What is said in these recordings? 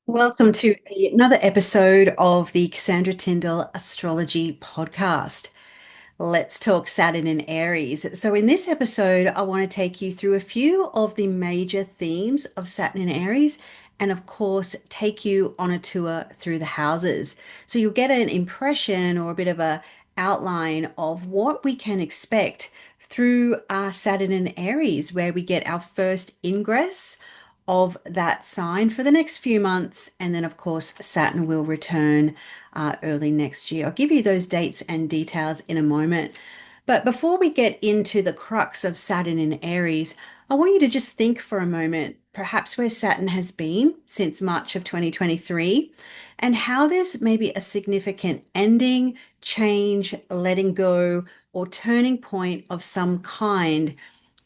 Welcome to another episode of the Cassandra Tyndall Astrology podcast. Let's talk Saturn and Aries. So, in this episode, I want to take you through a few of the major themes of Saturn and Aries, and of course, take you on a tour through the houses. So, you'll get an impression or a bit of a outline of what we can expect through Saturn and Aries, where we get our first ingress of that sign for the next few months. And then, of course, Saturn will return early next year. I'll give you those dates and details in a moment. But before we get into the crux of Saturn in Aries, I want you to just think for a moment, perhaps where Saturn has been since March of 2023, and how there's maybe a significant ending, change, letting go, or turning point of some kind,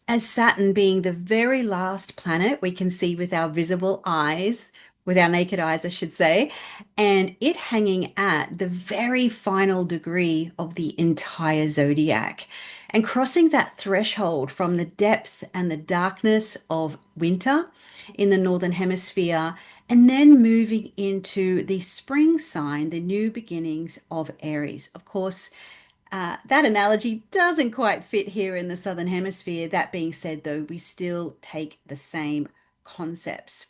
as Saturn being the very last planet we can see with our visible eyes, with our naked eyes, I should say, and it hanging at the very final degree of the entire zodiac and crossing that threshold from the depth and the darkness of winter in the northern hemisphere, and then moving into the spring sign, the new beginnings of Aries. Of course, that analogy doesn't quite fit here in the Southern Hemisphere. That being said, though, we still take the same concepts.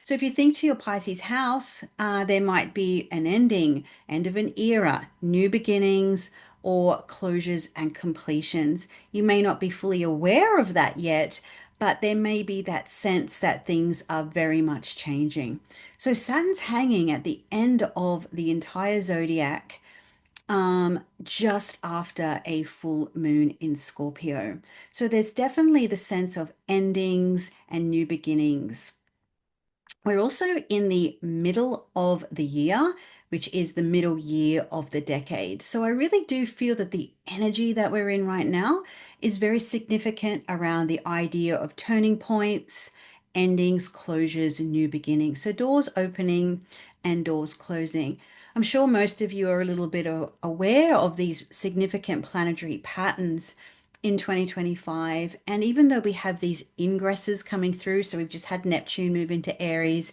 So if you think to your Pisces house, there might be an ending, end of an era, new beginnings, or closures and completions. You may not be fully aware of that yet, but there may be that sense that things are very much changing. So Saturn's hanging at the end of the entire zodiac, just after a full moon in Scorpio. So there's definitely the sense of endings and new beginnings. We're also in the middle of the year, which is the middle year of the decade. So I really do feel that the energy that we're in right now is very significant around the idea of turning points, endings, closures, and new beginnings. So doors opening and doors closing. I'm sure most of you are a little bit aware of these significant planetary patterns in 2025. And even though we have these ingresses coming through, so we've just had Neptune move into Aries,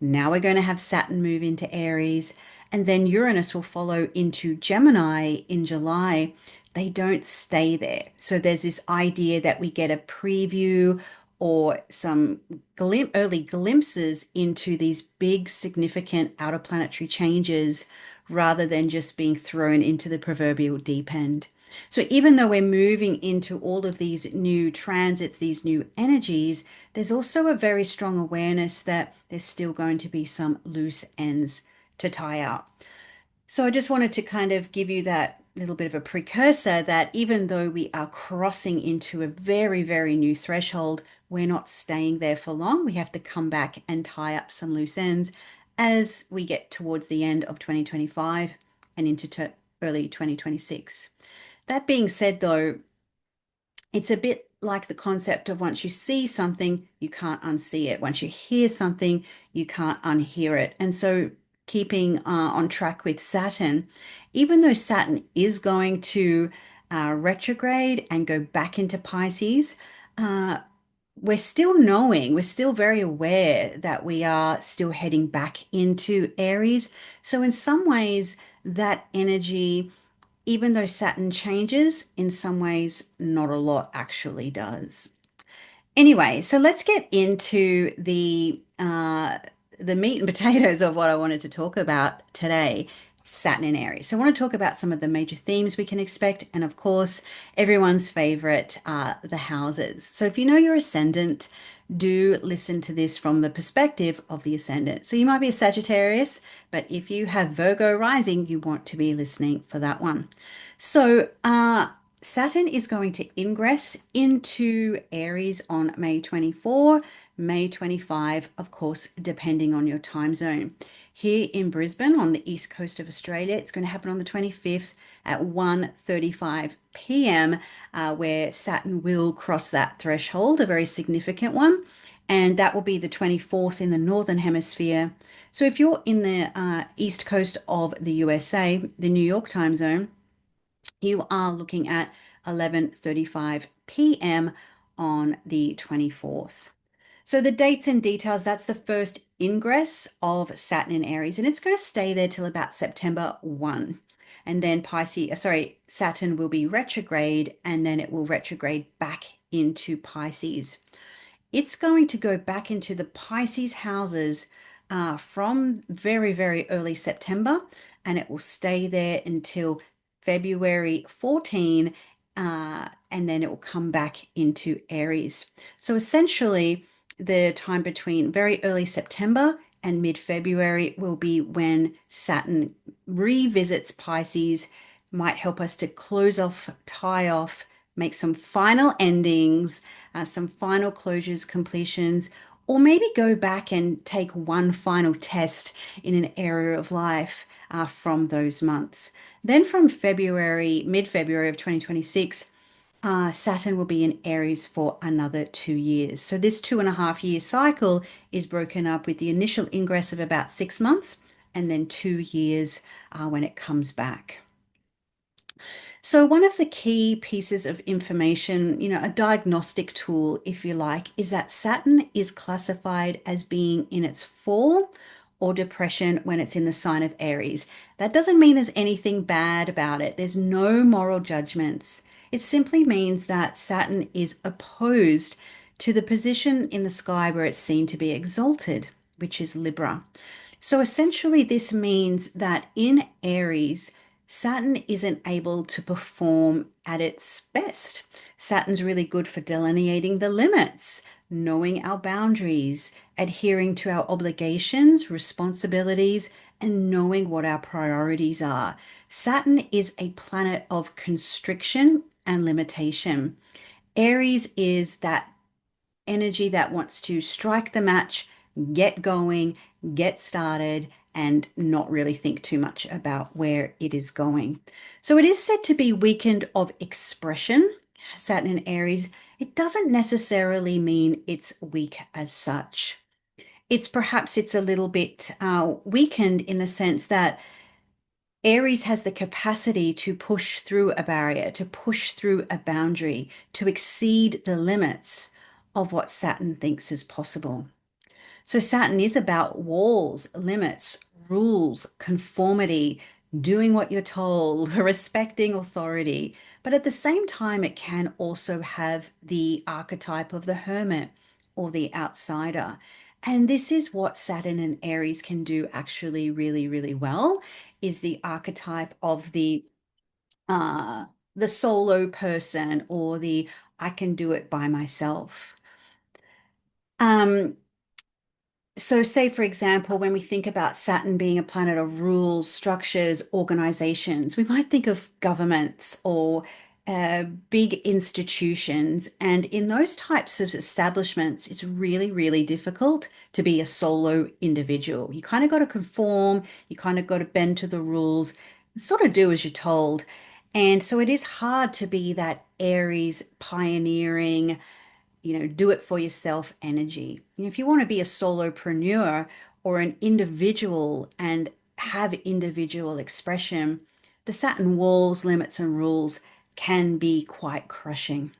now we're going to have Saturn move into Aries, and then Uranus will follow into Gemini in July. They don't stay there. So there's this idea that we get a preview or some early glimpses into these big, significant outer planetary changes rather than just being thrown into the proverbial deep end. So even though we're moving into all of these new transits, these new energies, there's also a very strong awareness that there's still going to be some loose ends to tie up. So I just wanted to kind of give you that little bit of a precursor that even though we are crossing into a very, very new threshold, we're not staying there for long. We have to come back and tie up some loose ends as we get towards the end of 2025 and into early 2026. That being said, though, it's a bit like the concept of once you see something, you can't unsee it. Once you hear something, you can't unhear it. And so, keeping on track with Saturn, even though Saturn is going to retrograde and go back into Pisces, uh, we're still very aware that we are still heading back into Aries. So, in some ways, that energy, even though Saturn changes, in some ways, not a lot actually does. Anyway, so let's get into the meat and potatoes of what I wanted to talk about today, Saturn in Aries. So I want to talk about some of the major themes we can expect, and of course, everyone's favorite, the houses. So if you know your ascendant, do listen to this from the perspective of the ascendant. So you might be a Sagittarius, but if you have Virgo rising, you want to be listening for that one. So, Saturn is going to ingress into Aries on May 24, May 25, of course, depending on your time zone. Here in Brisbane, on the east coast of Australia, it's going to happen on the 25th at 1:35 p.m., where Saturn will cross that threshold, a very significant one. And that will be the 24th in the Northern Hemisphere. So if you're in the east coast of the USA, the New York time zone, you are looking at 11:35 p.m. on the 24th. So the dates and details, that's the first ingress of Saturn in Aries, and it's going to stay there till about September 1. And then Saturn will be retrograde, and then it will retrograde back into Pisces. It's going to go back into the Pisces houses from very, very early September, and it will stay there until February 14, and then it will come back into Aries. So essentially, the time between very early September and mid-February will be when Saturn revisits Pisces, might help us to close off, tie off, make some final endings, some final closures, completions, or maybe go back and take one final test in an area of life from those months. Then from February, mid-February of 2026, Saturn will be in Aries for another 2 years. So this 2.5 year cycle is broken up with the initial ingress of about 6 months and then 2 years when it comes back. So one of the key pieces of information, a diagnostic tool, if you like, is that Saturn is classified as being in its fall or depression when it's in the sign of Aries. That doesn't mean there's anything bad about it. There's no moral judgments. It simply means that Saturn is opposed to the position in the sky where it's seen to be exalted, which is Libra. So essentially, this means that in Aries, Saturn isn't able to perform at its best. Saturn's really good for delineating the limits, knowing our boundaries, adhering to our obligations, responsibilities, and knowing what our priorities are. Saturn is a planet of constriction and limitation. Aries is that energy that wants to strike the match, get going, get started, and not really think too much about where it is going. So it is said to be weekend of expression, Saturn in Aries. It doesn't necessarily mean it's weak as such. It's a little bit weakened in the sense that Aries has the capacity to push through a barrier, to push through a boundary, to exceed the limits of what Saturn thinks is possible. So Saturn is about walls, limits, rules, conformity, doing what you're told, respecting authority. But at the same time, it can also have the archetype of the hermit or the outsider. And this is what Saturn and Aries can do actually really, really well, is the archetype of uh the solo person or the I can do it by myself. Um, So, say, for example, when we think about Saturn being a planet of rules, structures, organizations, we might think of governments or big institutions. And in those types of establishments, it's really, really difficult to be a solo individual. You kind of got to conform, you kind of got to bend to the rules, sort of do as you're told. And so it is hard to be that Aries pioneering, do it for yourself energy. If you want to be a solopreneur or an individual and have individual expression, the Saturn walls, limits, and rules can be quite crushing.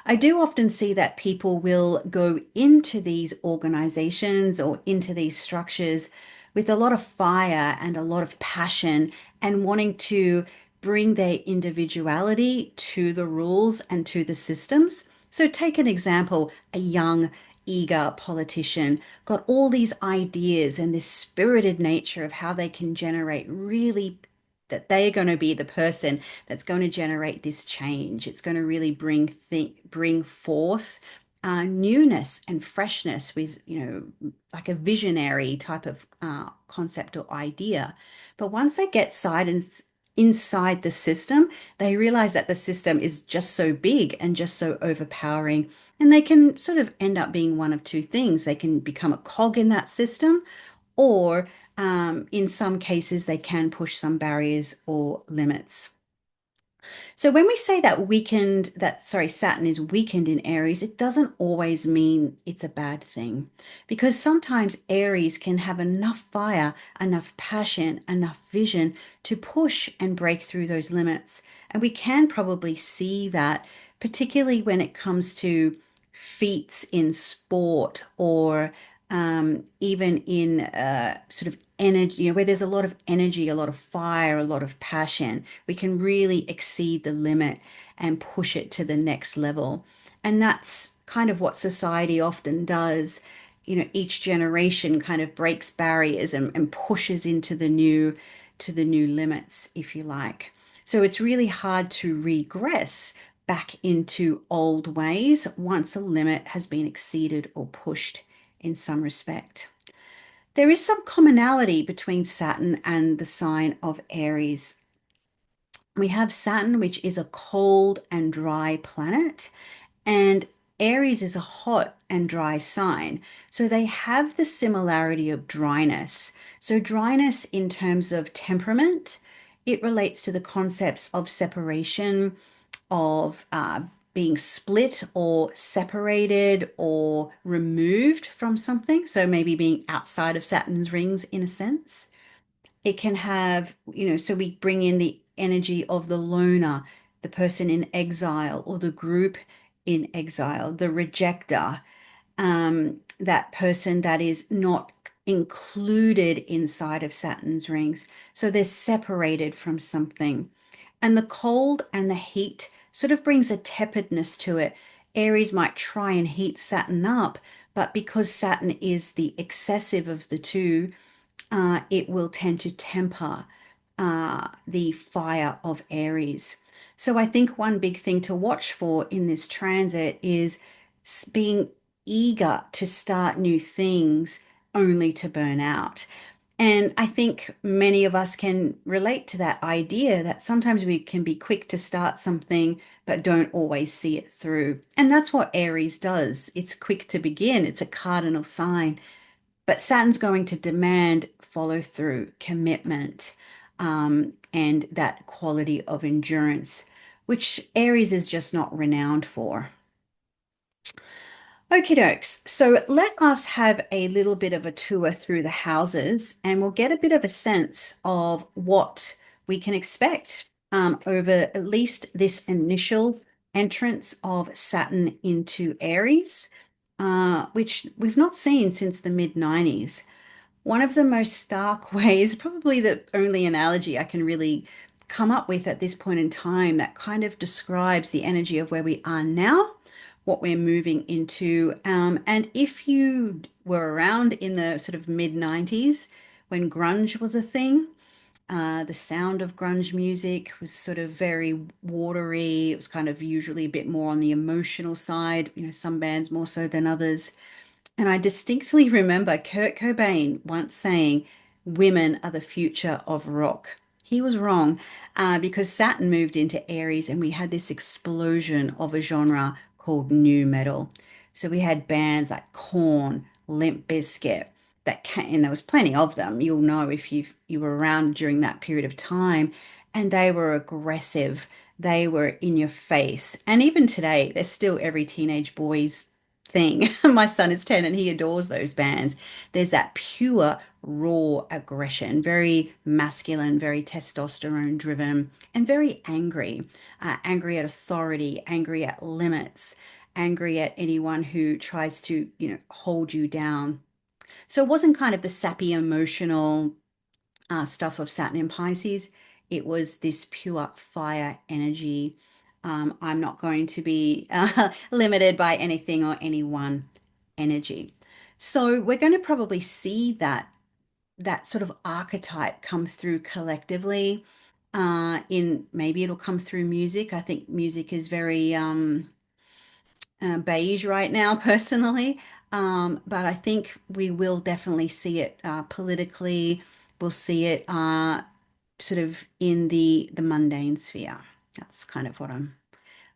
I do often see that people will go into these organizations or into these structures with a lot of fire and a lot of passion and wanting to bring their individuality to the rules and to the systems. So, take an example, a young, eager politician got all these ideas and this spirited nature of how they can generate really that they are going to be the person that's going to generate this change. It's going to really bring forth newness and freshness with, like a visionary type of concept or idea. But once they get inside the system, they realize that the system is just so big and just so overpowering. And they can sort of end up being one of two things. They can become a cog in that system, or in some cases, they can push some barriers or limits. So when we say Saturn is weakened in Aries, it doesn't always mean it's a bad thing, because sometimes Aries can have enough fire, enough passion, enough vision to push and break through those limits. And we can probably see that, particularly when it comes to feats in sport or even in sort of energy, where there's a lot of energy, a lot of fire, a lot of passion, we can really exceed the limit and push it to the next level. And that's kind of what society often does. Each generation kind of breaks barriers and pushes into the new limits, if you like. So it's really hard to regress back into old ways once a limit has been exceeded or pushed in some respect. There is some commonality between Saturn and the sign of Aries. We have Saturn, which is a cold and dry planet, and Aries is a hot and dry sign. So they have the similarity of dryness. So, dryness in terms of temperament, it relates to the concepts of separation, of being split or separated or removed from something. So, maybe being outside of Saturn's rings in a sense. It can have, so we bring in the energy of the loner, the person in exile, or the group in exile, the rejecter, that person that is not included inside of Saturn's rings. So they're separated from something. And the cold and the heat sort of brings a tepidness to it. Aries might try and heat Saturn up, but because Saturn is the excessive of the two, it will tend to temper the fire of Aries. So I think one big thing to watch for in this transit is being eager to start new things only to burn out. And I think many of us can relate to that idea that sometimes we can be quick to start something, but don't always see it through. And that's what Aries does. It's quick to begin, it's a cardinal sign, but Saturn's going to demand follow through, commitment, and that quality of endurance, which Aries is just not renowned for. Okie dokes. So let us have a little bit of a tour through the houses and we'll get a bit of a sense of what we can expect over at least this initial entrance of Saturn into Aries, which we've not seen since the mid-90s. One of the most stark ways, probably the only analogy I can really come up with at this point in time that kind of describes the energy of where we are now, what we're moving into. And if you were around in the sort of mid 90s when grunge was a thing, the sound of grunge music was sort of very watery. It was kind of usually a bit more on the emotional side, some bands more so than others. And I distinctly remember Kurt Cobain once saying, "Women are the future of rock." He was wrong because Saturn moved into Aries and we had this explosion of a genre called nu metal. So we had bands like Korn, Limp Bizkit, that came, and there was plenty of them. You'll know if you were around during that period of time. And they were aggressive. They were in your face. And even today, they're still every teenage boy's thing. My son is 10 and he adores those bands. There's that pure, raw aggression, very masculine, very testosterone driven, and very angry. Angry at authority, angry at limits, angry at anyone who tries to, hold you down. So it wasn't kind of the sappy emotional stuff of Saturn in Pisces. It was this pure fire energy. I'm not going to be limited by anything or anyone energy. So we're going to probably see that sort of archetype come through collectively. In maybe it'll come through music. I think music is very beige right now, personally. But I think we will definitely see it politically. We'll see it sort of in the mundane sphere. That's kind of what I'm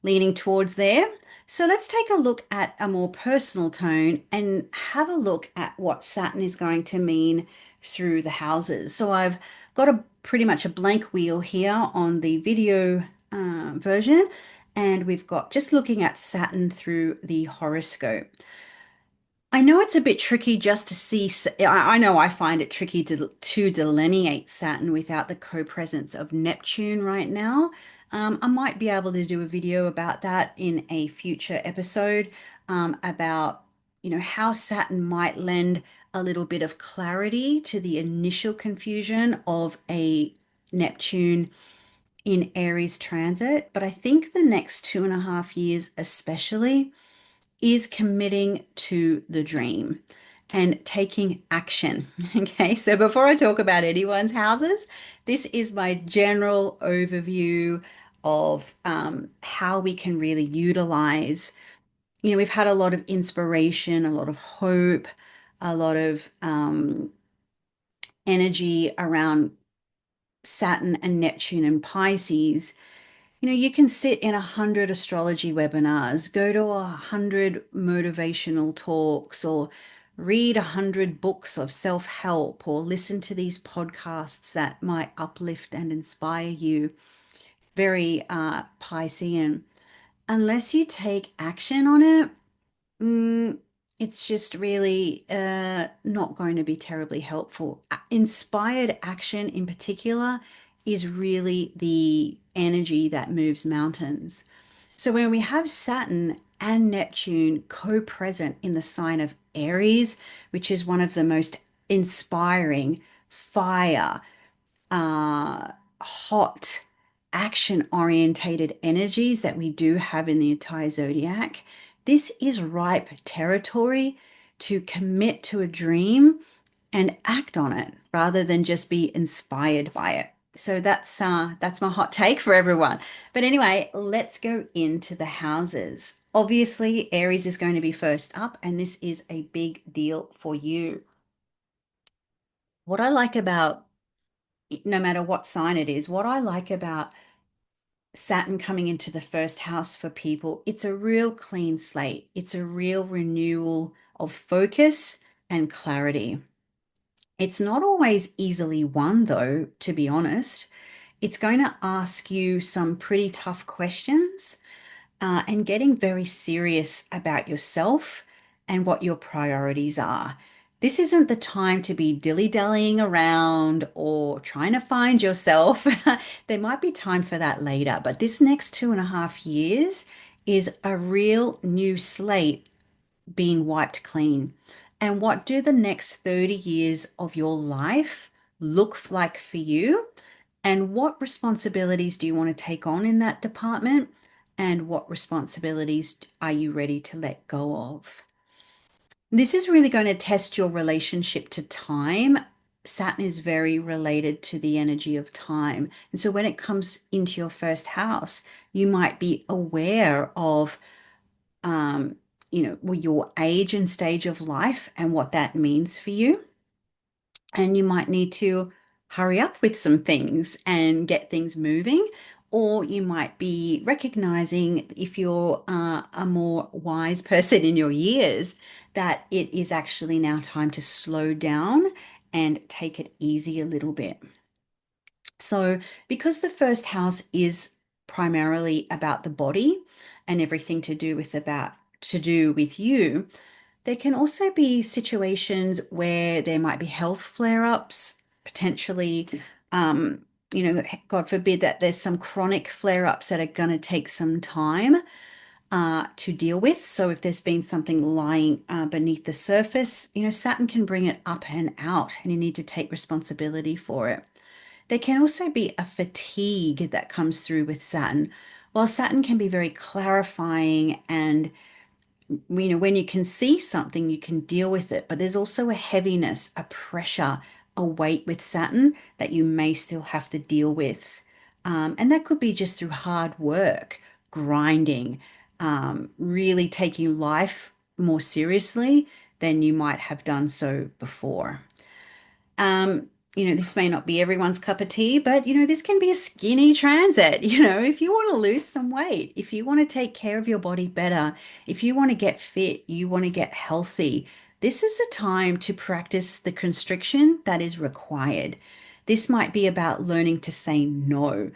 leaning towards there. So let's take a look at a more personal tone and have a look at what Saturn is going to mean through the houses. So I've got a pretty much a blank wheel here on the video version, and we've got just looking at Saturn through the horoscope. I know it's a bit tricky just to see. I know I find it tricky to delineate Saturn without the co-presence of Neptune right now. I might be able to do a video about that in a future episode. about, how Saturn might lend a little bit of clarity to the initial confusion of a Neptune in Aries transit. But I think the next 2.5 years, especially, is committing to the dream and taking action. Okay, so before I talk about anyone's houses, this is my general overview of how we can really utilize. We've had a lot of inspiration, a lot of hope, a lot of energy around Saturn and Neptune and Pisces. You can sit in 100 astrology webinars, go to 100 motivational talks, or read 100 books of self-help, or listen to these podcasts that might uplift and inspire you. Very Piscean. Unless you take action on it, Mm, it's just really not going to be terribly helpful. Inspired action in particular is really the energy that moves mountains. So when we have Saturn and Neptune co-present in the sign of Aries, which is one of the most inspiring fire, hot, action orientated energies that we do have in the entire zodiac, this is ripe territory to commit to a dream and act on it rather than just be inspired by it. So that's my hot take for everyone. But anyway, let's go into the houses. Obviously, Aries is going to be first up, and this is a big deal for you. What I like about, no matter what sign it is, what I like about Saturn coming into the first house for people, it's a real clean slate. It's a real renewal of focus and clarity. It's not always easily won, though, to be honest. It's going to ask you some pretty tough questions, and getting very serious about yourself and what your priorities are. This isn't the time to be dilly-dallying around or trying to find yourself. There might be time for that later, but this next 2.5 years is a real new slate being wiped clean. And what do the next 30 years of your life look like for you? And what responsibilities do you want to take on in that department? And what responsibilities are you ready to let go of? This is really going to test your relationship to time. Saturn is very related to the energy of time. And so when it comes into your first house, you might be aware of your age and stage of life and what that means for you. And you might need to hurry up with some things and get things moving. Or you might be recognizing, if you're a more wise person in your years, that it is actually now time to slow down and take it easy a little bit. So, because the first house is primarily about the body and everything to do with you, there can also be situations where there might be health flare-ups, potentially, God forbid that there's some chronic flare-ups that are going to take some time to deal with. So if there's been something lying beneath the surface, Saturn can bring it up and out, and you need to take responsibility for it. There can also be a fatigue that comes through with Saturn. While Saturn can be very clarifying and when you can see something, you can deal with it. But there's also a heaviness, a pressure, a weight with Saturn that you may still have to deal with. And that could be just through hard work, grinding, really taking life more seriously than you might have done so before. Um, this may not be everyone's cup of tea, but this can be a skinny transit. If you want to lose some weight, if you want to take care of your body better, if you want to get fit, you want to get healthy, this is a time to practice the constriction that is required. This might be about learning to saying no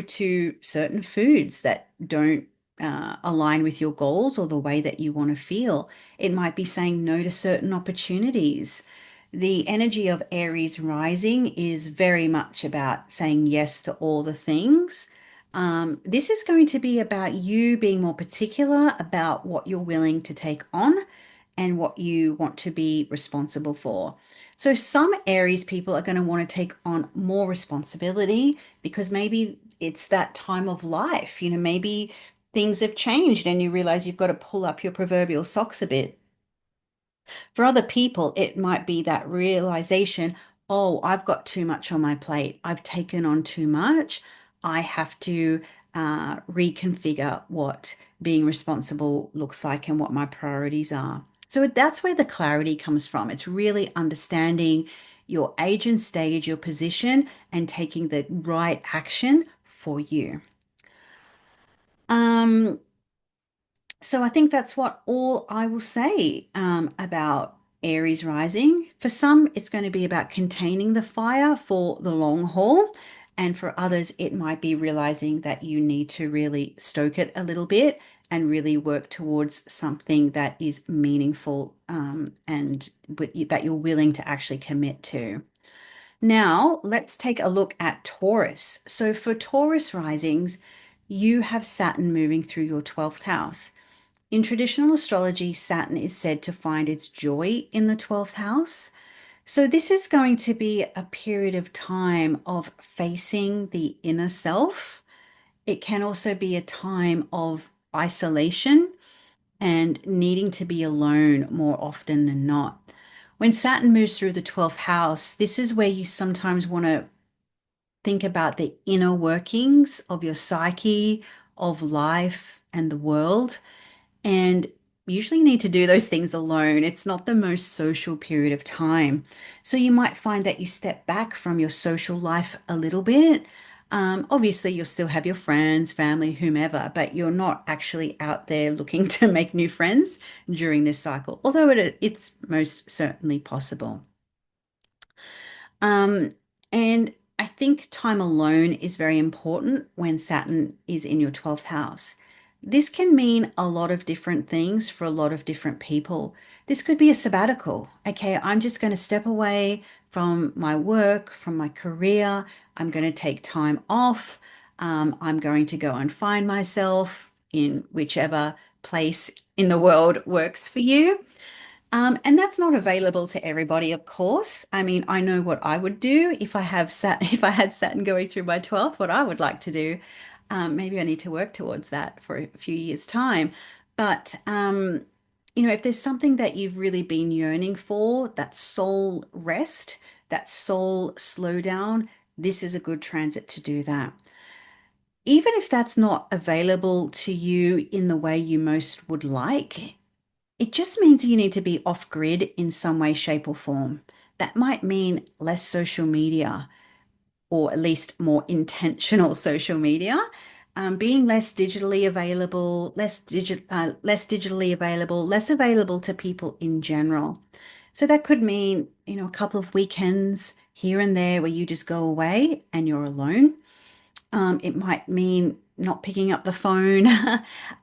to certain foods that don't align with your goals or the way that you want to feel. It might be saying no to certain opportunities. The energy of Aries rising is very much about saying yes to all the things, This is going to be about you being more particular about what you're willing to take on and what you want to be responsible for. So, some Aries people are going to want to take on more responsibility because maybe it's that time of life. Maybe things have changed and you realize you've got to pull up your proverbial socks a bit. For other people, it might be that realization, oh, I've got too much on my plate. I've taken on too much. I have to reconfigure what being responsible looks like and what my priorities are. So that's where the clarity comes from. It's really understanding your age and stage, your position, and taking the right action for you. Um, so I think that's what all I will say about Aries rising. For some, it's going to be about containing the fire for the long haul. And for others, it might be realizing that you need to really stoke it a little bit and really work towards something that is meaningful and that you're willing to actually commit to. Now, let's take a look at Taurus. So for Taurus risings, you have Saturn moving through your 12th house. In traditional astrology, Saturn is said to find its joy in the 12th house. So, this is going to be a period of time of facing the inner self. It can also be a time of isolation and needing to be alone more often than not. When Saturn moves through the 12th house, this is where you sometimes want to think about the inner workings of your psyche, of life, and the world. And usually need to do those things alone. It's not the most social period of time. So you might find that you step back from your social life a little bit. Obviously, you'll still have your friends, family, whomever, but you're not actually out there looking to make new friends during this cycle, although it's most certainly possible. Um, and I think time alone is very important when Saturn is in your 12th house. This can mean a lot of different things for a lot of different people. This could be a sabbatical. Okay, I'm just going to step away from my work, from my career. I'm going to take time off. I'm going to go and find myself in whichever place in the world works for you. And that's not available to everybody, of course. I mean, I know what I would do if I have if I had Saturn going through my 12th, what I would like to do. Maybe I need to work towards that for a few years' time. But if there's something that you've really been yearning for, that soul rest, that soul slowdown, this is a good transit to do that. Even if that's not available to you in the way you most would like, it just means you need to be off grid in some way, shape, or form. That might mean less social media, or at least more intentional social media. Being less digitally available, less digitally available, less available to people in general. So that could mean, a couple of weekends here and there where you just go away and you're alone. It might mean not picking up the phone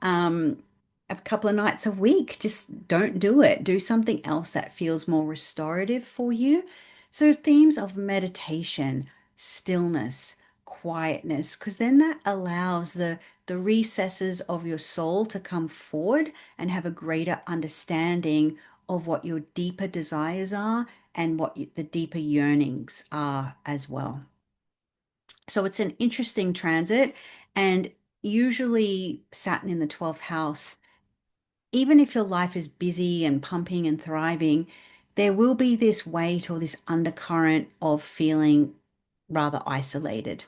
um, a couple of nights a week. Just don't do it. Do something else that feels more restorative for you. So, themes of meditation, stillness, quietness, because then that allows the recesses of your soul to come forward and have a greater understanding of what your deeper desires are and what the deeper yearnings are as well. So it's an interesting transit. And usually, Saturn in the 12th house, even if your life is busy and pumping and thriving, there will be this weight or this undercurrent of feeling rather isolated.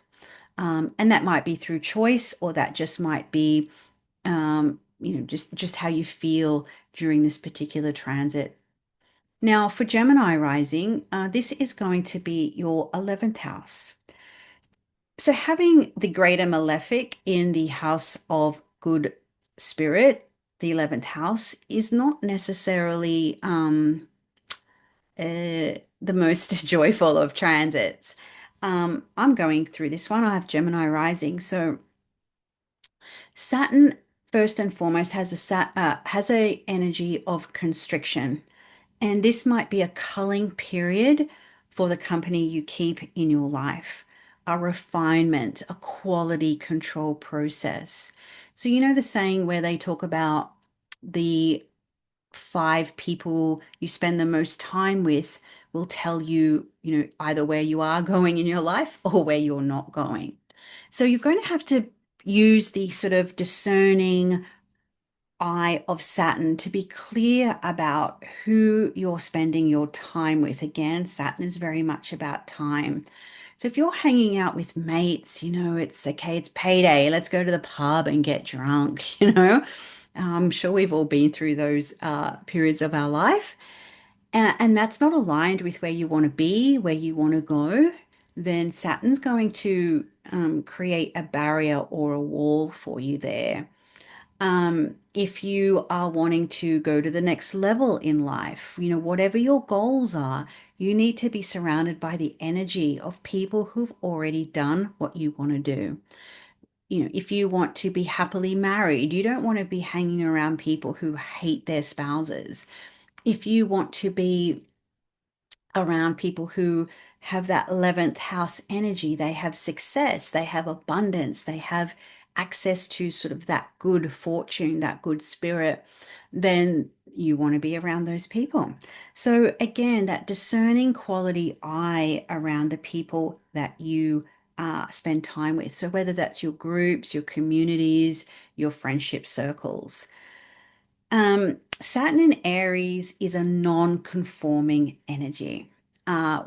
And that might be through choice, or that just might be, just how you feel during this particular transit. Now, for Gemini rising, this is going to be your 11th house. So having the greater malefic in the house of good spirit, the 11th house, is not necessarily the most joyful of transits. I'm going through this one. I have Gemini rising. So Saturn, first and foremost, has a energy of constriction. And this might be a culling period for the company you keep in your life. a refinement, a quality control process. So, you know, the saying where they talk about the five people you spend the most time with will tell you, you know, either where you are going in your life or where you're not going. So you're going to have to use the sort of discerning eye of Saturn to be clear about who you're spending your time with. Again, Saturn is very much about time. So if you're hanging out with mates, you know, it's okay, it's payday, let's go to the pub and get drunk, you know. I'm sure we've all been through those periods of our life. And that's not aligned with where you want to be, where you want to go, then Saturn's going to create a barrier or a wall for you there. If you are wanting to go to the next level in life, you know, whatever your goals are, you need to be surrounded by the energy of people who've already done what you want to do. You know, if you want to be happily married, you don't want to be hanging around people who hate their spouses. If you want to be around people who have that 11th house energy. They have success, they have abundance, they have access to sort of that good fortune, that good spirit. Then you want to be around those people. So, again, that discerning quality eye around the people that you spend time with. So, whether that's your groups, your communities, your friendship circles. Saturn in Aries is a non-conforming energy.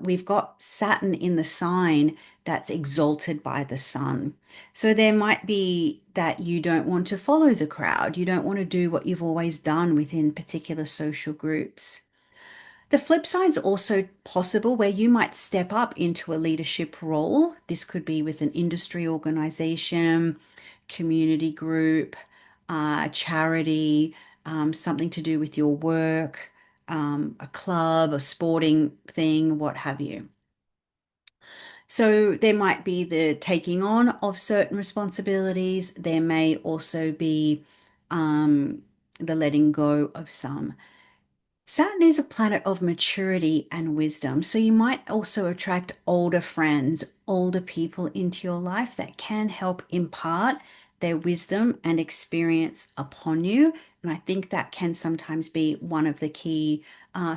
We've got Saturn in the sign that's exalted by the sun. So there might be that you don't want to follow the crowd. You don't want to do what you've always done within particular social groups. The flip side's also possible where you might step up into a leadership role. This could be with an industry organization, community group, charity, something to do with your work, a club, a sporting thing, what have you. So there might be the taking on of certain responsibilities. There may also be um, the letting go of some. Saturn is a planet of maturity and wisdom, so you might also attract older friends, older people into your life that can help impart their wisdom and experience upon you. And I think that can sometimes be one of the key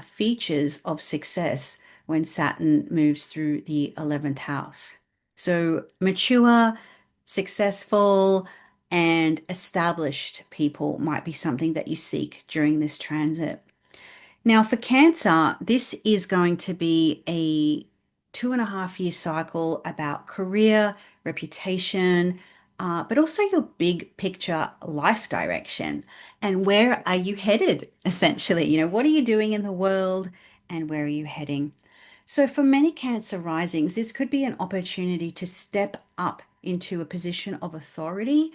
features of success when Saturn moves through the 11th house. So, mature, successful, and established people might be something that you seek during this transit. Now, for Cancer, this is going to be a 2.5 year cycle about career, reputation, but also your big picture life direction. And where are you headed, essentially? You know, what are you doing in the world and where are you heading? So, for many Cancer risings, this could be an opportunity to step up into a position of authority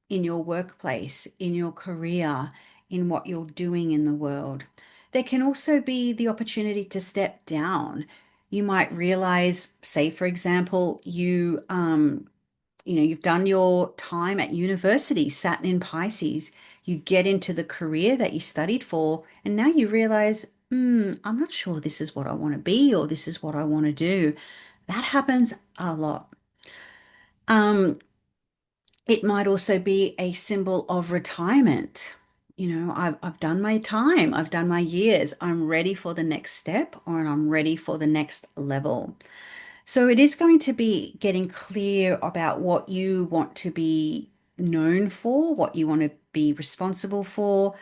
in your workplace, in your career, in what you're doing in the world. There can also be the opportunity to step down. You might realize, say, for example, you've done your time at university, Saturn in Pisces. You get into the career that you studied for, and now you realize, I'm not sure this is what I want to be or this is what I want to do. That happens a lot. Um, it might also be a symbol of retirement. You know, I've done my time, I've done my years, I'm ready for the next step or I'm ready for the next level. So it is going to be getting clear about what you want to be known for, what you want to be responsible for,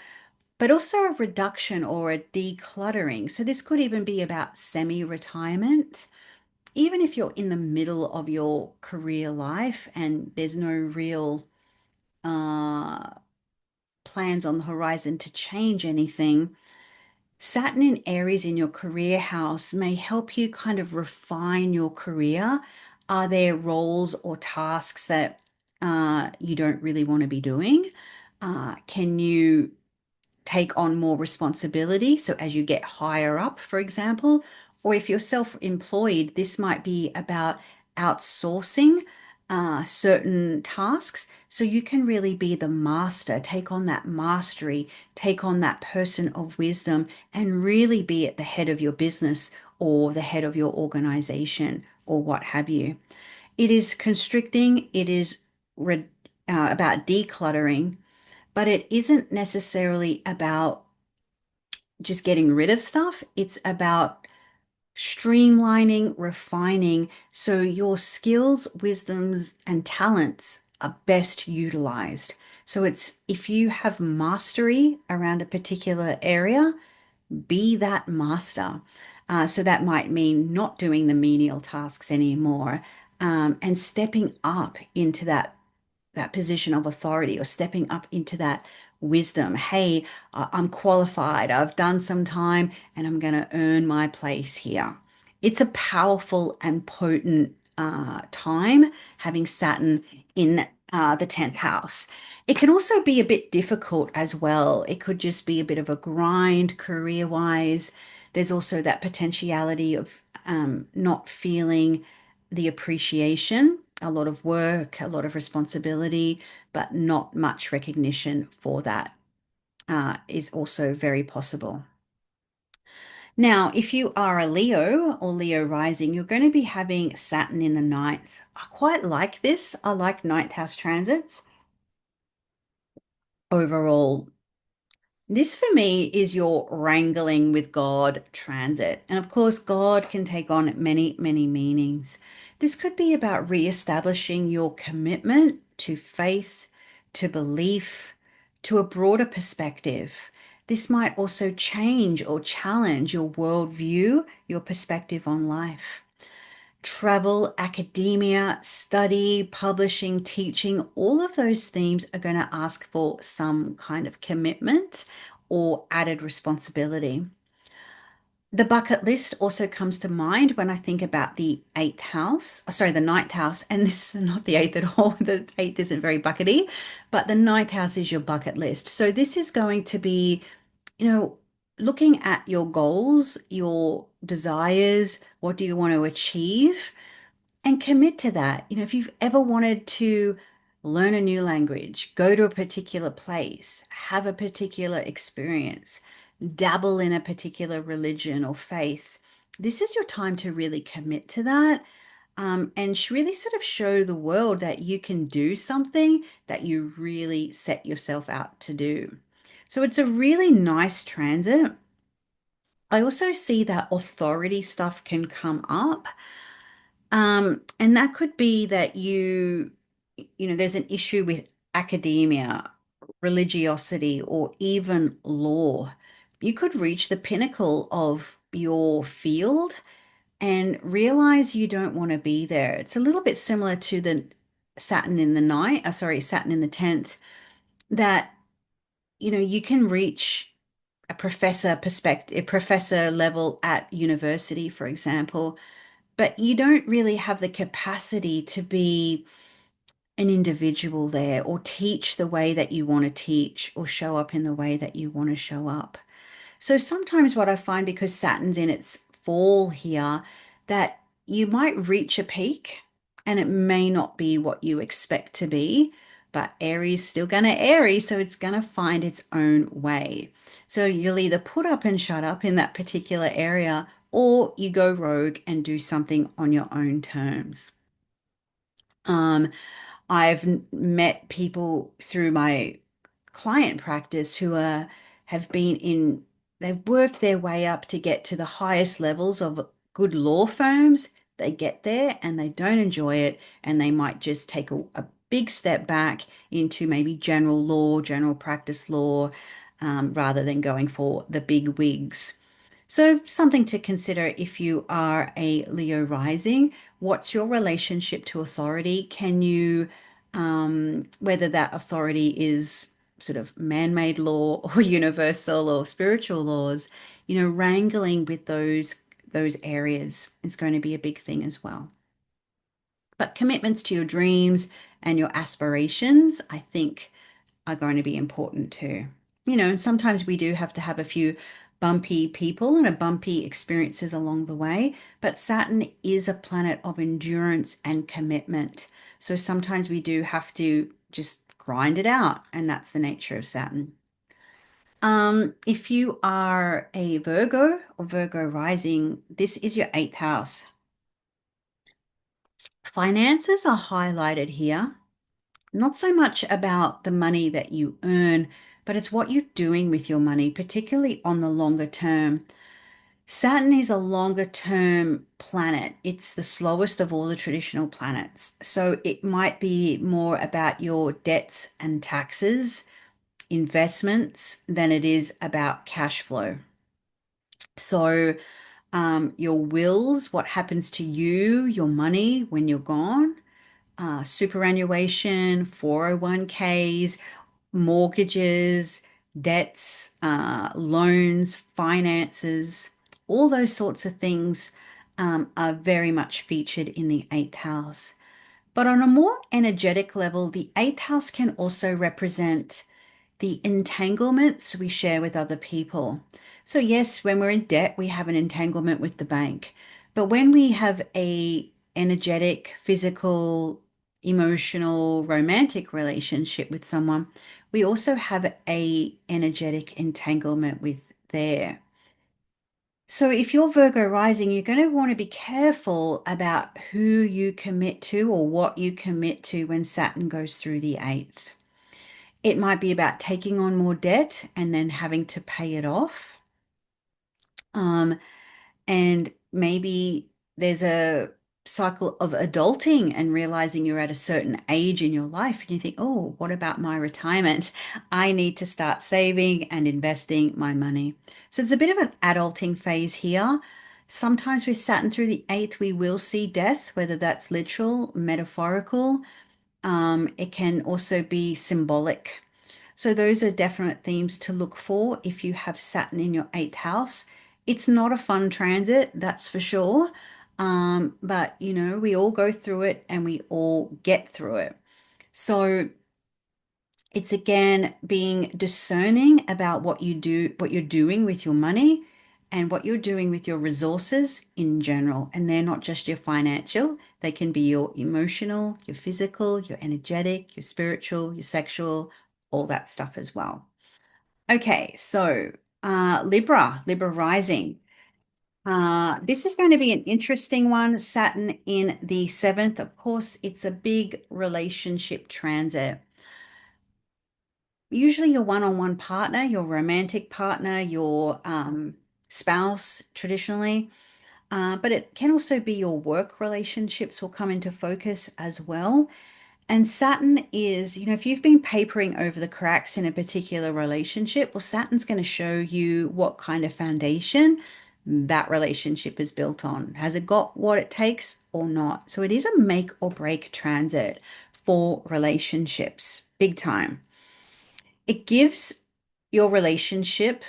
but also a reduction or a decluttering. So this could even be about semi-retirement. Even if you're in the middle of your career life and there's no real uh, plans on the horizon to change anything, Saturn in Aries in your career house may help you kind of refine your career. Are there roles or tasks that you don't really want to be doing? Can you take on more responsibility? So as you get higher up, for example, or if you're self-employed, this might be about outsourcing certain tasks so you can really be the master, take on that mastery, take on that person of wisdom, and really be at the head of your business or the head of your organization or what have you. It is constricting, it is re about decluttering, but it isn't necessarily about just getting rid of stuff. It's about streamlining, refining, so your skills, wisdoms, and talents are best utilized. So it's if you have mastery around a particular area, be that master. So that might mean not doing the menial tasks anymore, and stepping up into that position of authority or stepping up into that wisdom. Hey, I'm qualified, I've done some time, and I'm going to earn my place here. It's a powerful and potent time having Saturn in the 10th house. It can also be a bit difficult as well. It could just be a bit of a grind career wise. There's also that potentiality of not feeling the appreciation, a lot of work, a lot of responsibility, but not much recognition for that is also very possible. Now, if you are a Leo or Leo rising, you're going to be having Saturn in the ninth. I quite like this. I like ninth house transits overall. This for me is your wrangling with God transit. And of course, God can take on many, many meanings. This could be about reestablishing your commitment to faith, to belief, to a broader perspective. This might also change or challenge your worldview, your perspective on life. Travel, academia, study, publishing, teaching, all of those themes are going to ask for some kind of commitment or added responsibility. The bucket list also comes to mind when I think about the eighth house, sorry, the ninth house, and this is not the eighth at all. The eighth isn't very buckety, but the ninth house is your bucket list. So this is going to be, you know, looking at your goals, your desires, what do you want to achieve? And commit to that. You know, if you've ever wanted to learn a new language, go to a particular place, have a particular experience, dabble in a particular religion or faith, this is your time to really commit to that. And really sort of show the world that you can do something that you really set yourself out to do. So it's a really nice transit. I also see that authority stuff can come up. And that could be that there's an issue with academia, religiosity, or even law. You could reach the pinnacle of your field and realize you don't want to be there. It's a little bit similar to the Saturn in the ninth, sorry, Saturn in the 10th, that, you can reach a professor perspective, a professor level at university, for example, but you don't really have the capacity to be an individual there or teach the way that you want to teach or show up in the way that you want to show up. So sometimes what I find, because Saturn's in its fall here, that you might reach a peak and it may not be what you expect to be, but Aries still gonna Aries, so it's gonna find its own way. So you'll either put up and shut up in that particular area, or you go rogue and do something on your own terms. Um, met people through my client practice who have been in, they've worked their way up to get to the highest levels of good law firms. They get there and they don't enjoy it, and they might just take a big step back into maybe general law, general practice law, rather than going for the big wigs. So, something to consider if you are a Leo rising. What's your relationship to authority? Can you, whether that authority is sort of man-made law or universal or spiritual laws, wrangling with those areas is going to be a big thing as well. But commitments to your dreams and your aspirations, I think, are going to be important too. And sometimes we do have to have a few bumpy people and a bumpy experiences along the way, but Saturn is a planet of endurance and commitment. So sometimes we do have to just grind it out, and that's the nature of Saturn. If you are a Virgo or Virgo rising, this is your eighth house. Finances are highlighted here. Not so much about the money that you earn, but it's what you're doing with your money, particularly on the longer term. Saturn is a longer term planet. It's the slowest of all the traditional planets. So it might be more about your debts and taxes, investments, than it is about cash flow. So your wills, what happens to you, your money when you're gone, superannuation, 401ks, mortgages, debts, loans, finances, all those sorts of things are very much featured in the eighth house. But on a more energetic level, the eighth house can also represent the entanglements we share with other people. So yes, when we're in debt, we have an entanglement with the bank. But when we have a energetic, physical, emotional, romantic relationship with someone, we also have a energetic entanglement with their. So if you're Virgo rising, you're going to want to be careful about who you commit to or what you commit to when Saturn goes through the eighth. It might be about taking on more debt and then having to pay it off. Um, and maybe there's a cycle of adulting and realizing you're at a certain age in your life and you think, oh, what about my retirement? I need to start saving and investing my money. So it's a bit of an adulting phase here. Sometimes with Saturn through the eighth, we will see death, whether that's literal, metaphorical. It can also be symbolic. So those are definite themes to look for if you have Saturn in your eighth house. It's not a fun transit, that's for sure. But we all go through it and we all get through it. So it's again being discerning about what you do, what you're doing with your money and what you're doing with your resources in general. And they're not just your financial, they can be your emotional, your physical, your energetic, your spiritual, your sexual, all that stuff as well. Okay, so Libra rising. This is going to be an interesting one. Saturn in the seventh. Of course, it's a big relationship transit. Usually your one-on-one partner, your romantic partner, your spouse traditionally, but it can also be your work relationships will come into focus as well. And Saturn is, if you've been papering over the cracks in a particular relationship, well, Saturn's going to show you what kind of foundation that relationship is built on. Has it got what it takes or not? So it is a make or break transit for relationships, big time. It gives your relationship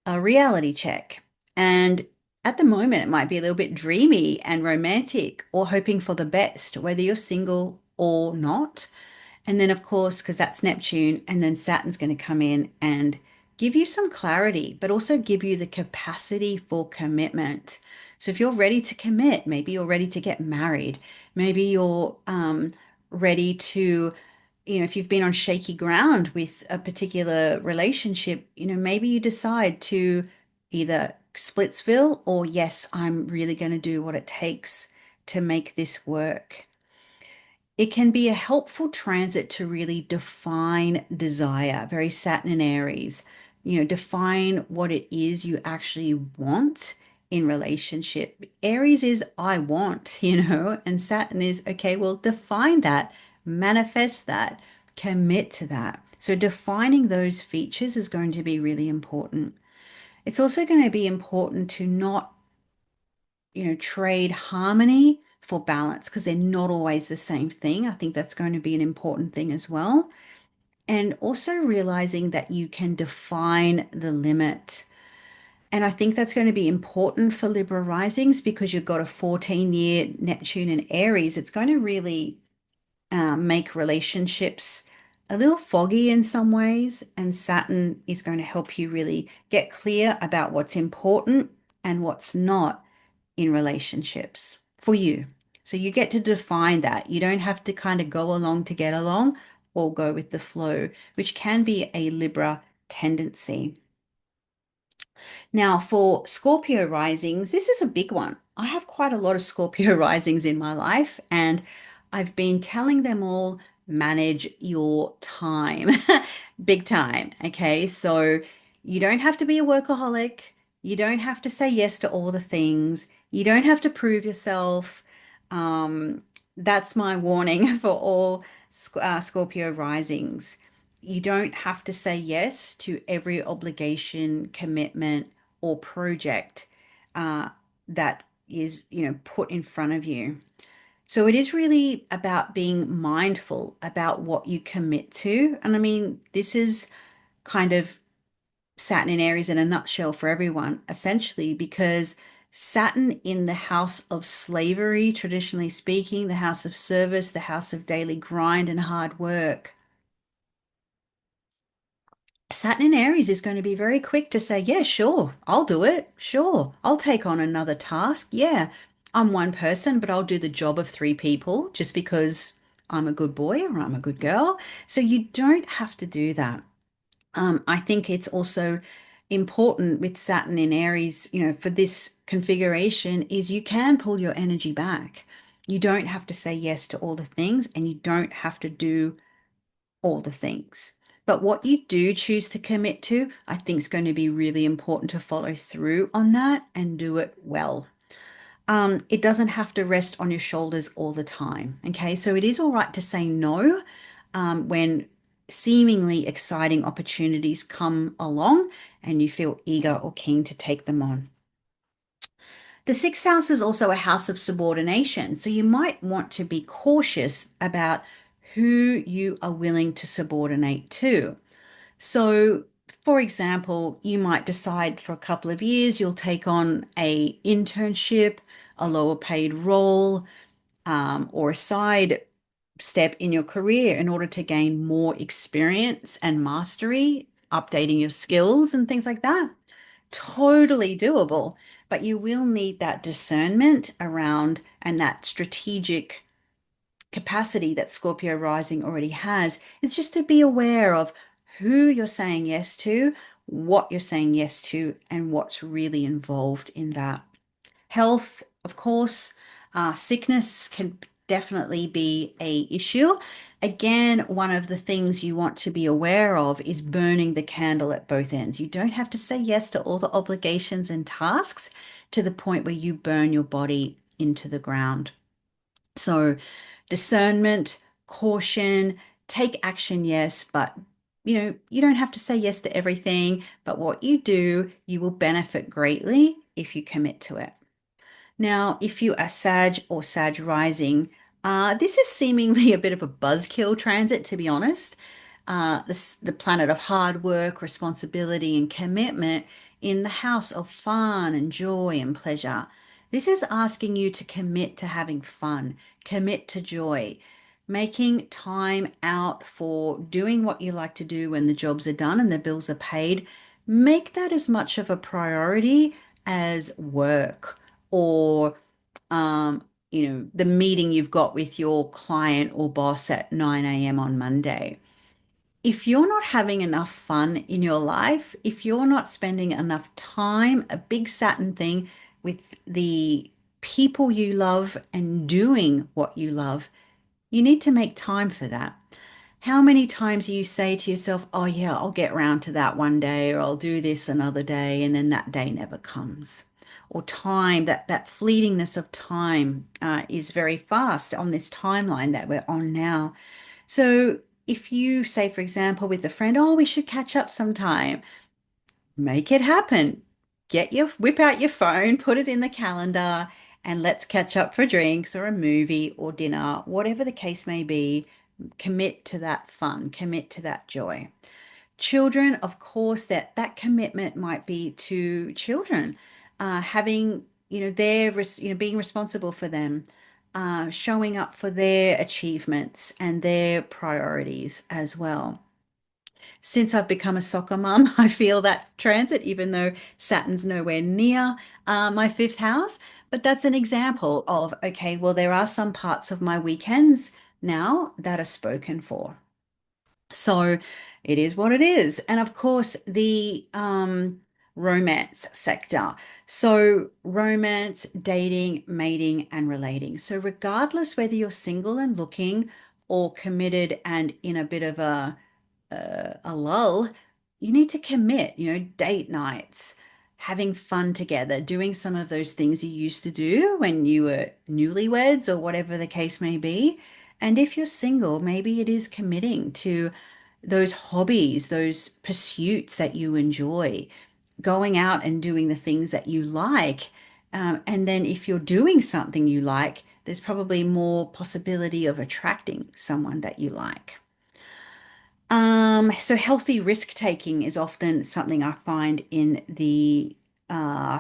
a reality check. And at the moment, it might be a little bit dreamy and romantic or hoping for the best, whether you're single or not. And then, of course, because that's Neptune, and then Saturn's going to come in and give you some clarity, but also give you the capacity for commitment. So if you're ready to commit, maybe you're ready to get married, maybe you're ready to, if you've been on shaky ground with a particular relationship, maybe you decide to either Splitsville or yes, I'm really going to do what it takes to make this work. It can be a helpful transit to really define desire, very Saturn and Aries. Define what it is you actually want in relationship. Aries is I want, and Saturn is okay, well, define that, manifest that, commit to that. So defining those features is going to be really important. It's also going to be important to not trade harmony for balance because they're not always the same thing. I think that's going to be an important thing as well. And also realizing that you can define the limit. And I think that's going to be important for Libra risings because you've got a 14-year Neptune in Aries. It's going to really make relationships a little foggy in some ways. And Saturn is going to help you really get clear about what's important and what's not in relationships for you. So you get to define that. You don't have to kind of go along to get along or go with the flow, which can be a Libra tendency. Now, for Scorpio risings, this is a big one. I have quite a lot of Scorpio risings in my life, and I've been telling them all manage your time. Big time. Okay. So you don't have to be a workaholic. You don't have to say yes to all the things. You don't have to prove yourself. Um, that's my warning for all Scorpio risings. You don't have to say yes to every obligation, commitment, or project uh, that is, put in front of you. So it is really about being mindful about what you commit to. And I mean, this is kind of Saturn in Aries in a nutshell for everyone, essentially, because Saturn in the house of slavery, traditionally speaking, the house of service, the house of daily grind and hard work. Saturn in Aries is going to be very quick to say, yeah, sure, I'll do it. Sure, I'll take on another task. Yeah, I'm one person, but I'll do the job of three people just because I'm a good boy or I'm a good girl. So you don't have to do that. I think it's also important with Saturn in Aries, for this configuration is you can pull your energy back. You don't have to say yes to all the things and you don't have to do all the things. But what you do choose to commit to, I think is going to be really important to follow through on that and do it well. It doesn't have to rest on your shoulders all the time. Okay, so it is all right to say no when seemingly exciting opportunities come along and you feel eager or keen to take them on. The sixth house is also a house of subordination, so you might want to be cautious about who you are willing to subordinate to. So, for example, you might decide for a couple of years you'll take on a internship, a lower paid role, or a side step in your career in order to gain more experience and mastery, updating your skills and things like that. Totally doable, but you will need that discernment around and that strategic capacity that Scorpio rising already has. It's just to be aware of who you're saying yes to, what you're saying yes to, and what's really involved in that. Health, of course, sickness can definitely be a issue. Again, one of the things you want to be aware of is burning the candle at both ends. You don't have to say yes to all the obligations and tasks to the point where you burn your body into the ground. So, discernment, caution, take action, yes, but you don't have to say yes to everything, but what you do, you will benefit greatly if you commit to it. Now, if you are Sag or Sag rising, this is seemingly a bit of a buzzkill transit, to be honest. The planet of hard work, responsibility, and commitment in the house of fun and joy and pleasure. This is asking you to commit to having fun, commit to joy, making time out for doing what you like to do when the jobs are done and the bills are paid. Make that as much of a priority as work or the meeting you've got with your client or boss at 9 a.m. on Monday. If you're not having enough fun in your life, if you're not spending enough time, a big Saturn thing with the people you love and doing what you love, you need to make time for that. How many times do you say to yourself, oh, yeah, I'll get round to that one day, or I'll do this another day, and then that day never comes? Or time, that fleetingness of time is very fast on this timeline that we're on now. So if you say, for example, with a friend, oh, we should catch up sometime, make it happen. Whip out your phone, put it in the calendar, and let's catch up for drinks or a movie or dinner, whatever the case may be. Commit to that fun, commit to that joy. Children, of course, that commitment might be to children, having, being responsible for them, showing up for their achievements and their priorities as well. Since I've become a soccer mum, I feel that transit, even though Saturn's nowhere near my fifth house. But that's an example of, okay, well, there are some parts of my weekends now that are spoken for. So it is what it is. And of course, the romance sector. So, romance, dating, mating, and relating. So, regardless whether you're single and looking or committed and in a bit of a lull, you need to commit, date nights, having fun together, doing some of those things you used to do when you were newlyweds or whatever the case may be. And if you're single, maybe it is committing to those hobbies, those pursuits that you enjoy, going out and doing the things that you like. And then if you're doing something you like, there's probably more possibility of attracting someone that you like. So healthy risk taking is often something I find in the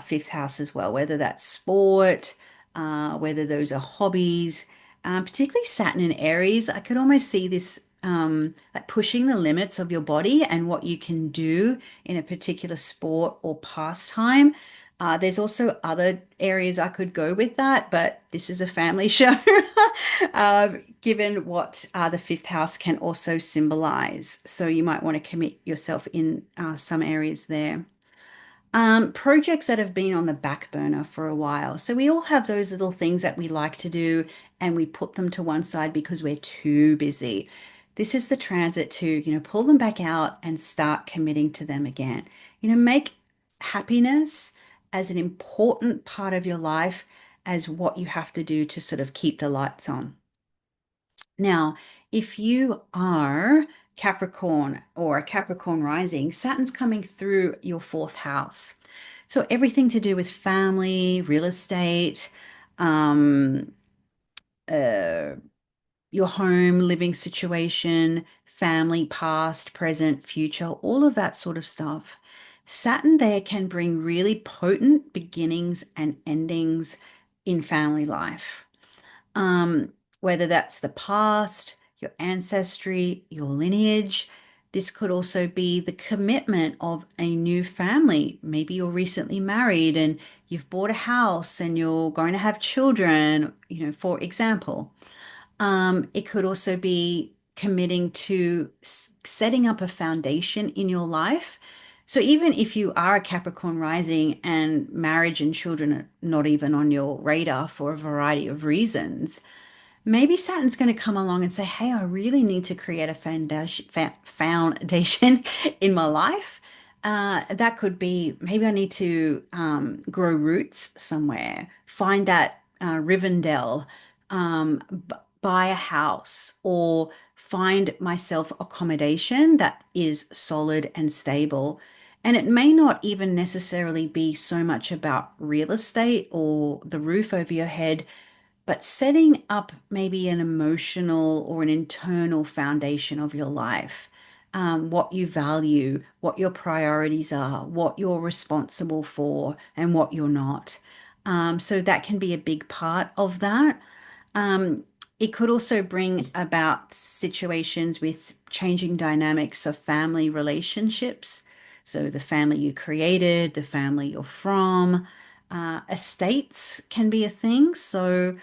fifth house as well, whether that's sport, whether those are hobbies, particularly Saturn and Aries. I could almost see this like pushing the limits of your body and what you can do in a particular sport or pastime. There's also other areas I could go with that, but this is a family show. Given what the fifth house can also symbolize. So you might want to commit yourself in some areas there. Projects that have been on the back burner for a while. So we all have those little things that we like to do and we put them to one side because we're too busy. This is the transit to, pull them back out and start committing to them again. Make happiness as an important part of your life as what you have to do to sort of keep the lights on. Now, if you are Capricorn or a Capricorn rising, Saturn's coming through your fourth house. So everything to do with family, real estate, um, uh, your home, living situation, family, past, present, future, all of that sort of stuff. Saturn there can bring really potent beginnings and endings in family life, um, whether that's the past, your ancestry, your lineage. This could also be the commitment of a new family. Maybe you're recently married and you've bought a house and you're going to have children, for example. It could also be committing to setting up a foundation in your life. So even if you are a Capricorn rising and marriage and children are not even on your radar for a variety of reasons, maybe Saturn's going to come along and say, "Hey, I really need to create a foundation in my life." That could be maybe I need to grow roots somewhere, find that Rivendell, buy a house, or find myself accommodation that is solid and stable. And it may not even necessarily be so much about real estate or the roof over your head, but setting up maybe an emotional or an internal foundation of your life, what you value, what your priorities are, what you're responsible for, and what you're not. So that can be a big part of that. Um, it could also bring about situations with changing dynamics of family relationships. So the family you created, the family you're from, estates can be a thing. So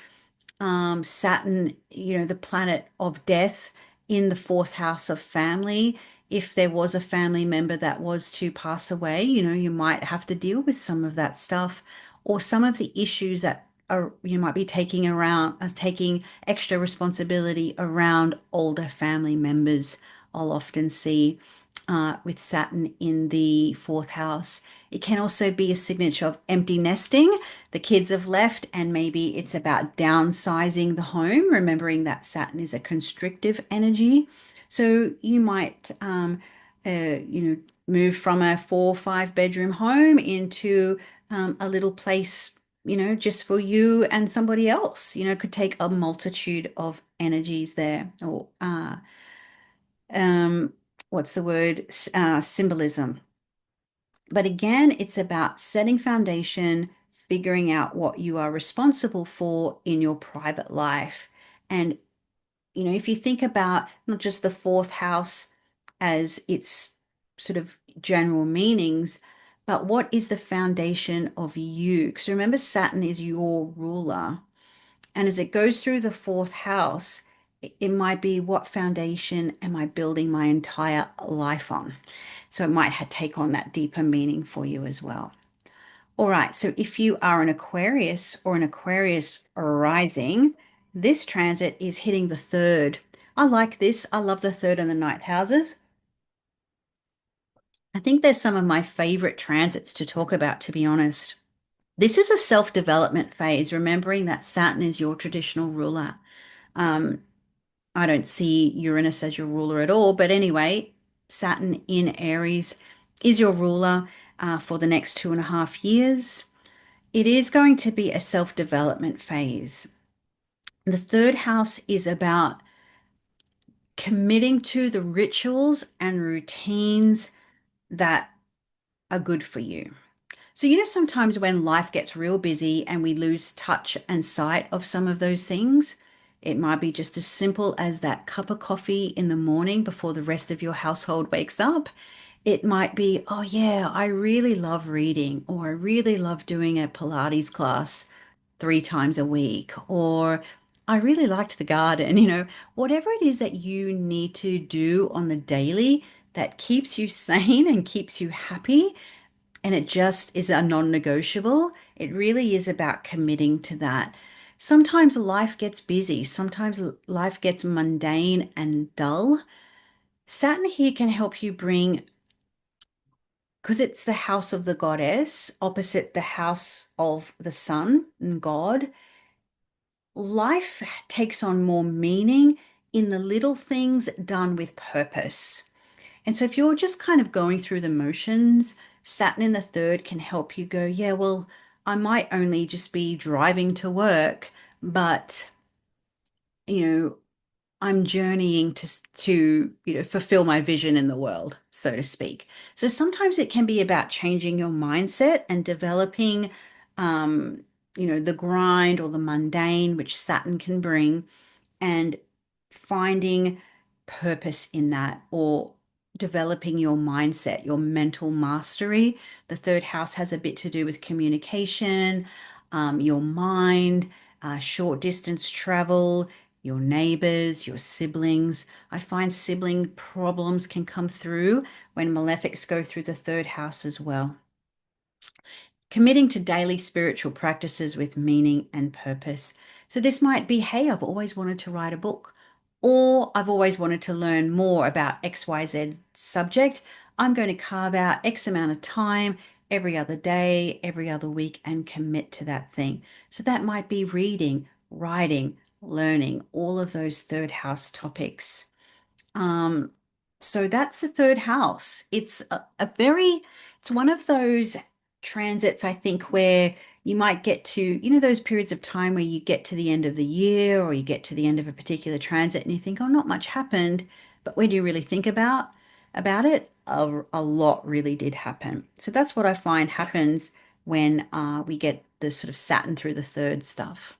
Saturn, the planet of death in the fourth house of family. If there was a family member that was to pass away, you might have to deal with some of that stuff or some of the issues that are, you might be taking around as taking extra responsibility around older family members. I'll often see with Saturn in the fourth house. It can also be a signature of empty nesting. The kids have left, and maybe it's about downsizing the home, remembering that Saturn is a constrictive energy. So you might, move from a 4 or 5 bedroom home into a little place, just for you and somebody else. Could take a multitude of energies there, or um, what's the word? Symbolism. But again, it's about setting foundation, figuring out what you are responsible for in your private life. And, if you think about not just the fourth house as its sort of general meanings, but what is the foundation of you? Because remember, Saturn is your ruler. And as it goes through the fourth house, it might be, what foundation am I building my entire life on? So it might take on that deeper meaning for you as well. All right, so if you are an Aquarius or an Aquarius rising, this transit is hitting the third. I like this. I love the third and the ninth houses. I think they're some of my favorite transits to talk about, to be honest. This is a self-development phase, remembering that Saturn is your traditional ruler. Um, I don't see Uranus as your ruler at all, but anyway, Saturn in Aries is your ruler for the next 2.5 years. It is going to be a self-development phase. The third house is about committing to the rituals and routines that are good for you. So, sometimes when life gets real busy and we lose touch and sight of some of those things, it might be just as simple as that cup of coffee in the morning before the rest of your household wakes up. It might be, oh, yeah, I really love reading, or I really love doing a Pilates class 3 times a week, or I really liked the garden, whatever it is that you need to do on the daily that keeps you sane and keeps you happy, and it just is a non-negotiable. It really is about committing to that. Sometimes life gets busy, sometimes life gets mundane and dull. Saturn here can help you bring, because it's the house of the goddess, opposite the house of the sun and God. Life takes on more meaning in the little things done with purpose. And so if you're just kind of going through the motions, Saturn in the third can help you go, yeah, well, I might only just be driving to work, but you know, I'm journeying to fulfill my vision in the world, so to speak. So sometimes it can be about changing your mindset and developing the grind or the mundane, which Saturn can bring, and finding purpose in that, or developing your mindset, your mental mastery. The third house has a bit to do with communication, your mind, short distance travel, your neighbors, your siblings. I find sibling problems can come through when malefics go through the third house as well. Committing to daily spiritual practices with meaning and purpose. So, this might be, hey, I've always wanted to write a book, or I've always wanted to learn more about XYZ subject. I'm going to carve out X amount of time every other day, every other week, and commit to that thing. So, that might be reading, writing, learning, all of those third house topics. Um, so that's the third house. It's it's one of those transits, I think, where you might get to, those periods of time where you get to the end of the year, or you get to the end of a particular transit and you think, oh, not much happened. But when you really think about it, a lot really did happen. So that's what I find happens when we get the sort of Saturn through the third stuff.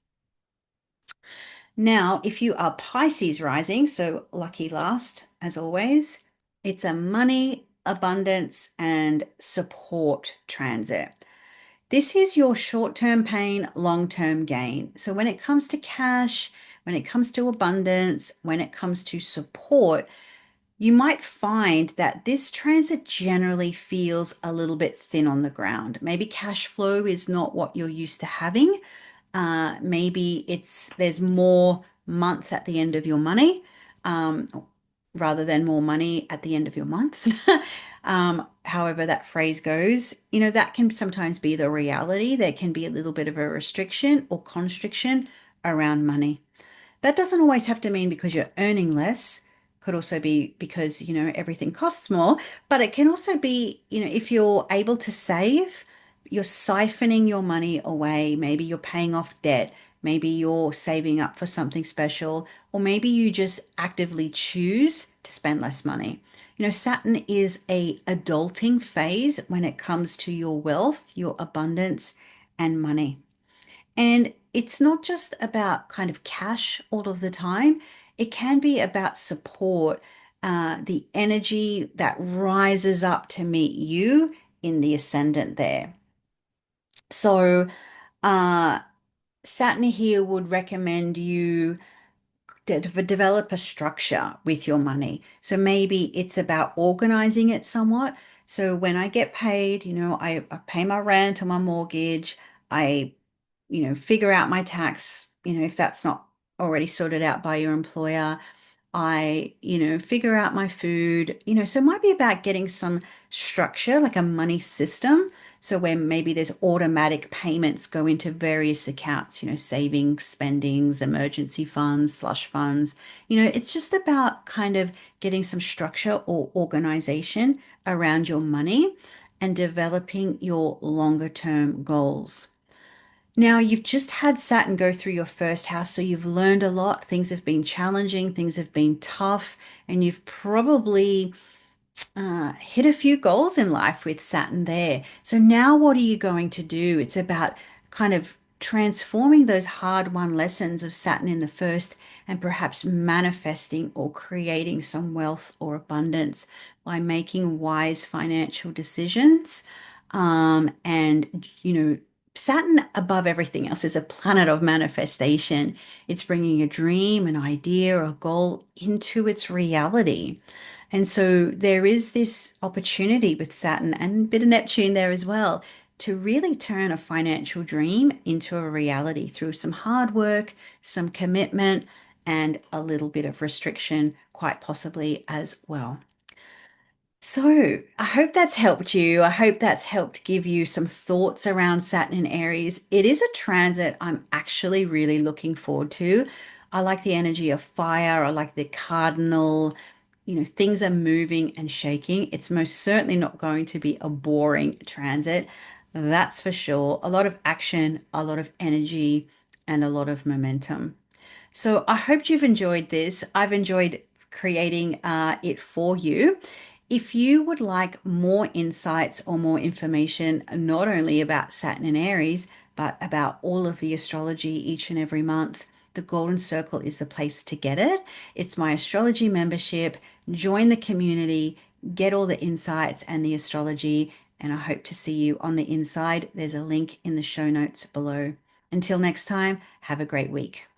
Now, if you are Pisces rising, so lucky last, as always, it's a money, abundance, and support transit. This is your short-term pain, long-term gain. So when it comes to cash, when it comes to abundance, when it comes to support, you might find that this transit generally feels a little bit thin on the ground. Maybe cash flow is not what you're used to having. Maybe there's more month at the end of your money, um, rather than more money at the end of your month. However that phrase goes, that can sometimes be the reality. There can be a little bit of a restriction or constriction around money. That doesn't always have to mean because you're earning less. Could also be because, everything costs more. But it can also be, if you're able to save, you're siphoning your money away. Maybe you're paying off debt. Maybe you're saving up for something special, or maybe you just actively choose to spend less money. Saturn is a adulting phase when it comes to your wealth, your abundance, and money. And it's not just about kind of cash all of the time. It can be about support, the energy that rises up to meet you in the ascendant there. So, uh, Saturn here would recommend you develop a structure with your money. So maybe it's about organizing it somewhat. So when I get paid, I pay my rent or my mortgage, I, figure out my tax, if that's not already sorted out by your employer. I, figure out my food, so it might be about getting some structure, like a money system. So where maybe there's automatic payments go into various accounts, savings, spendings, emergency funds, slush funds. It's just about kind of getting some structure or organization around your money and developing your longer term goals. Now, you've just had Saturn go through your first house, so you've learned a lot. Things have been challenging, things have been tough, and you've probably hit a few goals in life with Saturn there. So now what are you going to do? It's about kind of transforming those hard-won lessons of Saturn in the first and perhaps manifesting or creating some wealth or abundance by making wise financial decisions. Saturn above everything else is a planet of manifestation. It's bringing a dream, an idea, a goal into its reality. And so there is this opportunity with Saturn and a bit of Neptune there as well to really turn a financial dream into a reality through some hard work, some commitment, and a little bit of restriction, quite possibly as well. So, I hope that's helped you. I hope that's helped give you some thoughts around Saturn in Aries. It is a transit I'm actually really looking forward to. I like the energy of fire. I like the cardinal, things are moving and shaking. It's most certainly not going to be a boring transit. That's for sure. A lot of action, a lot of energy, and a lot of momentum. So I hope you've enjoyed this. I've enjoyed creating it for you. If you would like more insights or more information, not only about Saturn and Aries, but about all of the astrology each and every month, the Golden Circle is the place to get it. It's my astrology membership. Join the community, get all the insights and the astrology, and I hope to see you on the inside. There's a link in the show notes below. Until next time, have a great week.